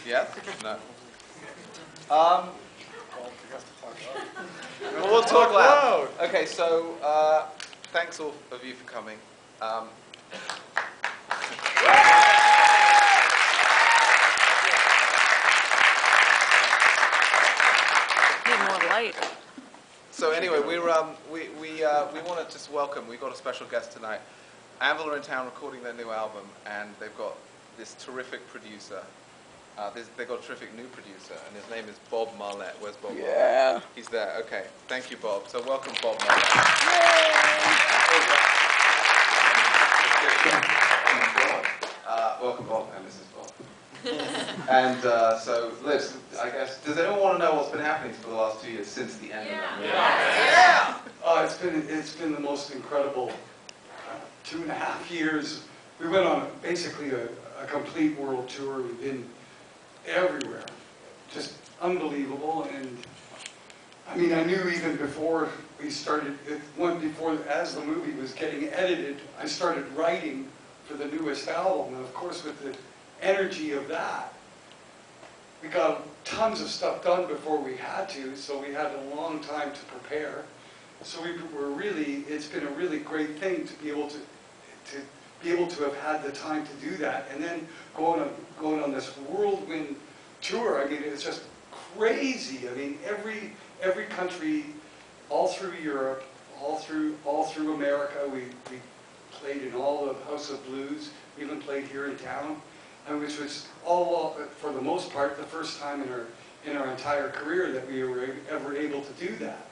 Yeah? No. Well, we'll talk loud. Okay, so thanks all of you for coming. Need more light. So anyway, we want to just welcome. We've got a special guest tonight. ANVIL are in town recording their new album, and they've got this terrific producer. They've got a terrific new producer, and his name is Bob Marlette. Where's Bob? Yeah. Marlette? He's there. Okay. Thank you, Bob. So welcome, Bob Marlette. Welcome, Bob, and this is Bob. And so let's, I guess, does anyone want to know what's been happening for the last 2 years since the end of that movie? Yeah. It's been the most incredible 2.5 years. We went on basically a complete world tour. We've been everywhere, just unbelievable. And I mean, I knew even before we started, as the movie was getting edited, I started writing for the newest album. And of course, with the energy of that, we got tons of stuff done before we had to, so we had a long time to prepare. So it's been a really great thing to be able to have had the time to do that, and then going on this whirlwind tour. I mean, it's just crazy. I mean, every country, all through Europe, all through America. We played in all of House of Blues. We even played here in town, and which was all, for the most part, the first time in our entire career that we were ever able to do that.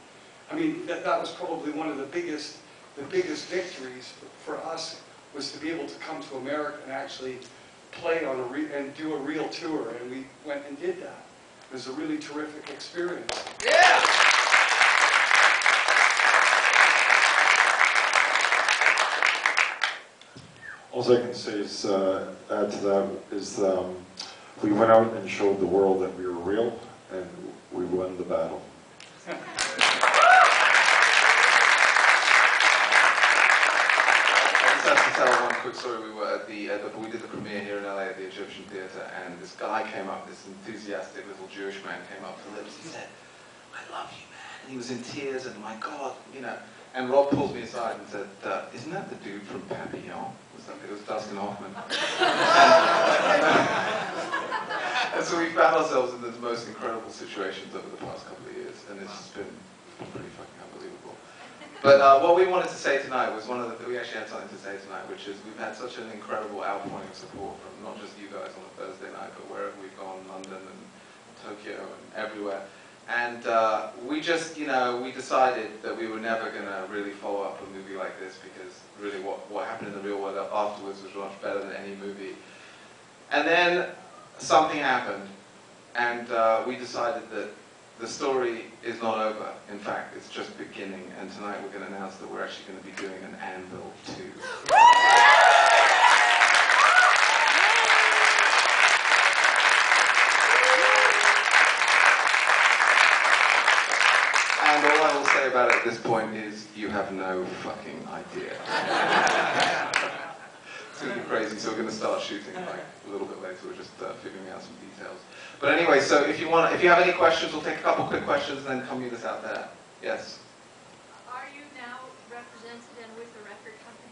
I mean, that was probably one of the biggest victories for us, was to be able to come to America and actually play on and do a real tour, and we went and did that. It was a really terrific experience. Yeah. All I can say is, add to that, is we went out and showed the world that we were real, and we won the battle. I just have to tell one quick story. We were at we did the premiere here in LA at the Egyptian Theatre, and this guy came up, this enthusiastic little Jewish man came up to the lips. He said, "I love you, man." And he was in tears, and my God, you know. And Rob pulls me aside and said, "Isn't that the dude from Papillon?" It was Dustin Hoffman. And so we found ourselves in the most incredible situations over the past couple of years, and it's just been pretty fucking unbelievable. But what we wanted to say tonight was we actually had something to say tonight, which is we've had such an incredible outpouring of support from not just you guys on a Thursday night, but wherever we've gone, London and Tokyo and everywhere. And we just, we decided that we were never going to really follow up a movie like this, because really what happened in the real world afterwards was much better than any movie. And then something happened, and we decided that the story is not over. In fact, it's just beginning, and tonight we're going to announce that we're actually going to be doing an ANVIL 2. And all I will say about it at this point is, you have no fucking idea. It's going to be crazy, so we're going to start shooting like a little bit later. We're just figuring out some details. But anyway, so if you have any questions, we'll take a couple quick questions and then come meet us out there. Yes? Are you now represented and with the record company?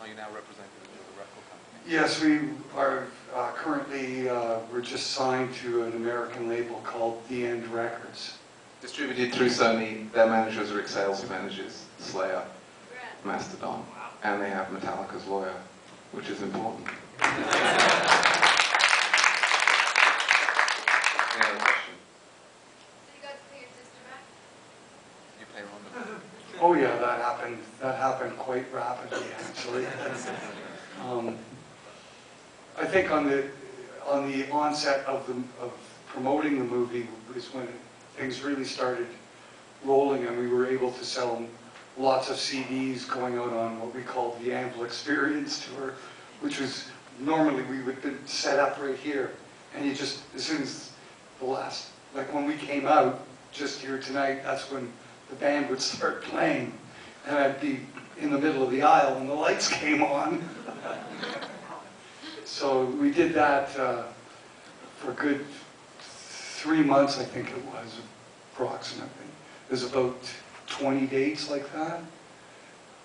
Are you now represented with the record company? Yes, we are currently, we're just signed to an American label called The End Records. Distributed through Sony. Their managers are Exhale's managers, Slayer, Mastodon, and they have Metallica's lawyer, which is important. Any other question? So you got to pay your sister back? You pay Rhonda. Oh yeah, that happened quite rapidly, actually. I think on the onset of promoting the movie was when things really started rolling, and we were able to sell lots of CDs going out on what we call the ANVIL Experience Tour, which was normally we would be set up right here, and you just, as soon as like when we came out just here tonight, that's when the band would start playing, and I'd be in the middle of the aisle when the lights came on. So we did that for good 3 months, I think it was, approximately. It was about 20 dates like that.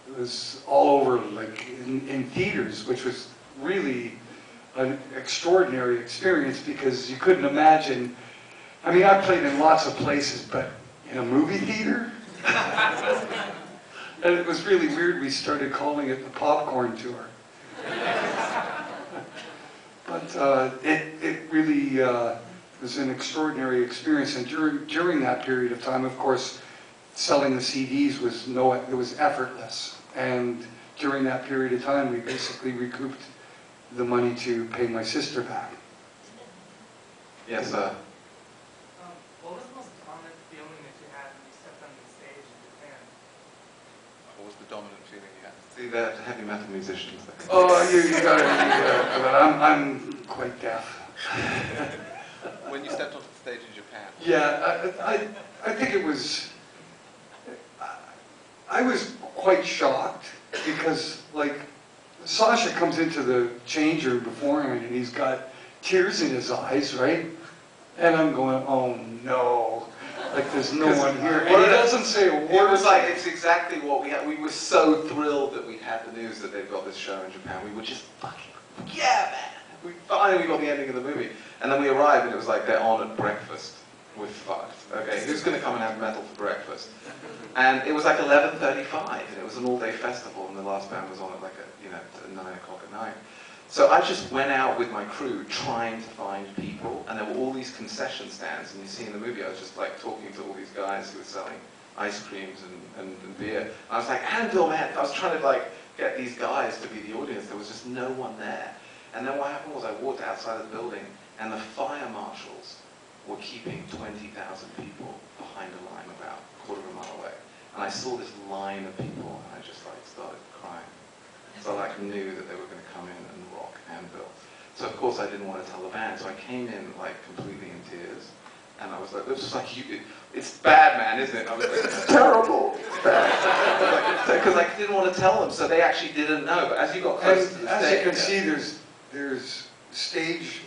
It was all over, like in theaters, which was really an extraordinary experience because you couldn't imagine. I mean, I played in lots of places, but in a movie theater? And it was really weird. We started calling it the popcorn tour. But it really was an extraordinary experience. And during that period of time, of course, selling the CDs was effortless. And during that period of time, we basically recouped the money to pay my sister back. Yes, sir. What was the most dominant feeling that you had when you stepped on the stage in Japan? What was the dominant feeling you had? See, they're heavy metal musicians. Oh, you got it. But I'm quite deaf. When you stepped onto the stage in Japan. Yeah, I think it was. I was quite shocked because, like, Sasha comes into the change room beforehand and he's got tears in his eyes, right? And I'm going, oh no, like there's no one here. And he doesn't say a word. It was like, it's exactly what we had. We were so thrilled that we had the news that they've got this show in Japan. We were just fucking, yeah, man. We finally got the ending of the movie. And then we arrived and it was like they're on at breakfast. We're fucked. Okay, who's going to come and have metal for breakfast? And it was like 11:35 and it was an all-day festival and the last band was on at like at 9 o'clock at night. So I just went out with my crew trying to find people, and there were all these concession stands, and you see in the movie I was just like talking to all these guys who were selling ice creams and beer. And I was like, ANVIL, man! I was trying to like get these guys to be the audience. There was just no one there. And then what happened was I walked outside of the building, and the fire marshals were keeping 20,000 people behind a line about a quarter of a mile away. And I saw this line of people, and I just like started crying. So I like knew that they were going to come in and rock ANVIL. So of course I didn't want to tell the band, so I came in like completely in tears, and I was like, "This is like it's bad, man, isn't it?" I was like, "It's terrible, it's bad," because I didn't want to tell them, so they actually didn't know. But as you got closer to the as stage, you can see, there's stage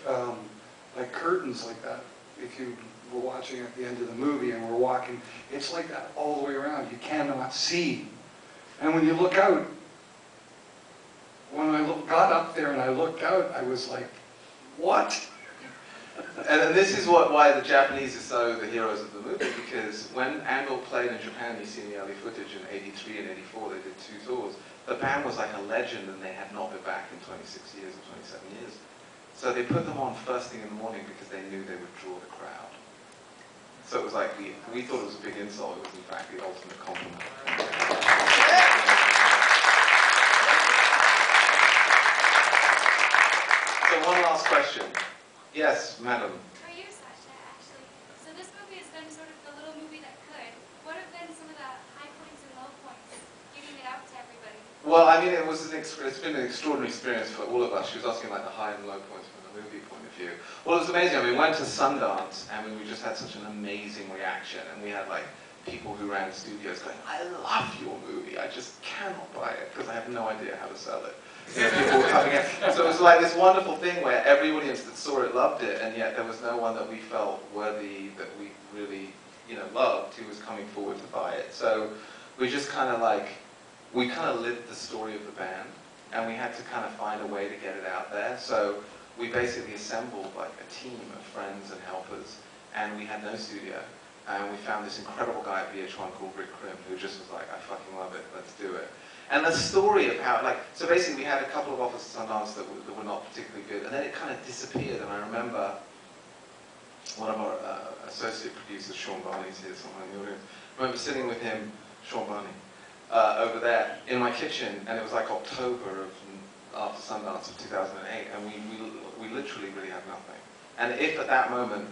like curtains like that. If you were watching at the end of the movie and we're walking, it's like that all the way around. You cannot see, and when you look out. When I got up there and I looked out, I was like, what? And this is why the Japanese are so the heroes of the movie, because when ANVIL played in Japan, you see in the early footage in '83 and '84, they did 2 tours. The band was like a legend and they had not been back in 26 years or 27 years. So they put them on first thing in the morning because they knew they would draw the crowd. So it was like, we thought it was a big insult, it was in fact the ultimate compliment. So one last question. Yes, madam. For you, Sasha, actually. So this movie has been sort of the little movie that could. What have been some of the high points and low points, giving it out to everybody? Well, I mean, it's been an extraordinary experience for all of us. She was asking like the high and low points from the movie point of view. Well, it was amazing. I mean, we went to Sundance and we just had such an amazing reaction, and we had like people who ran studios going, "I love your movie. I just cannot buy it because I have no idea how to sell it." You know, people were coming in. So it was like this wonderful thing where every audience that saw it loved it, and yet there was no one that we felt worthy, that we really, loved, who was coming forward to buy it. So we just kind of like, we kind of lived the story of the band, and we had to kind of find a way to get it out there. So we basically assembled like a team of friends and helpers, and we had no studio. And we found this incredible guy at VH1 called Rick Krim, who just was like, "I fucking love it, let's do it." And the story of how, so basically we had a couple of offers at Sundance that were not particularly good, and then it kind of disappeared. And I remember one of our associate producers, Sean Barney's here somewhere in the audience. I remember sitting with him, Sean Barney, over there in my kitchen, and it was like October after Sundance of 2008, and we literally really had nothing. And if at that moment,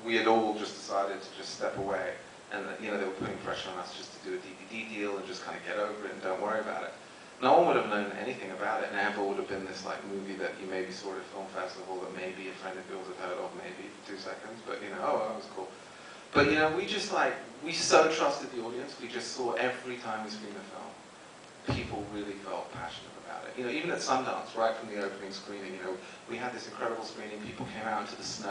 we had all just decided to just step away, and they were putting pressure on us just to do a DVD deal and just kind of get over it and don't worry about it. No one would have known anything about it, and ANVIL would have been this like movie that you maybe saw at a film festival that maybe a friend of yours had heard of, maybe for 2 seconds, but oh, that was cool. But we so trusted the audience. We just saw every time we screened the film, people really felt passionate about it. Even at Sundance, right from the opening screening, we had this incredible screening. People came out into the snow.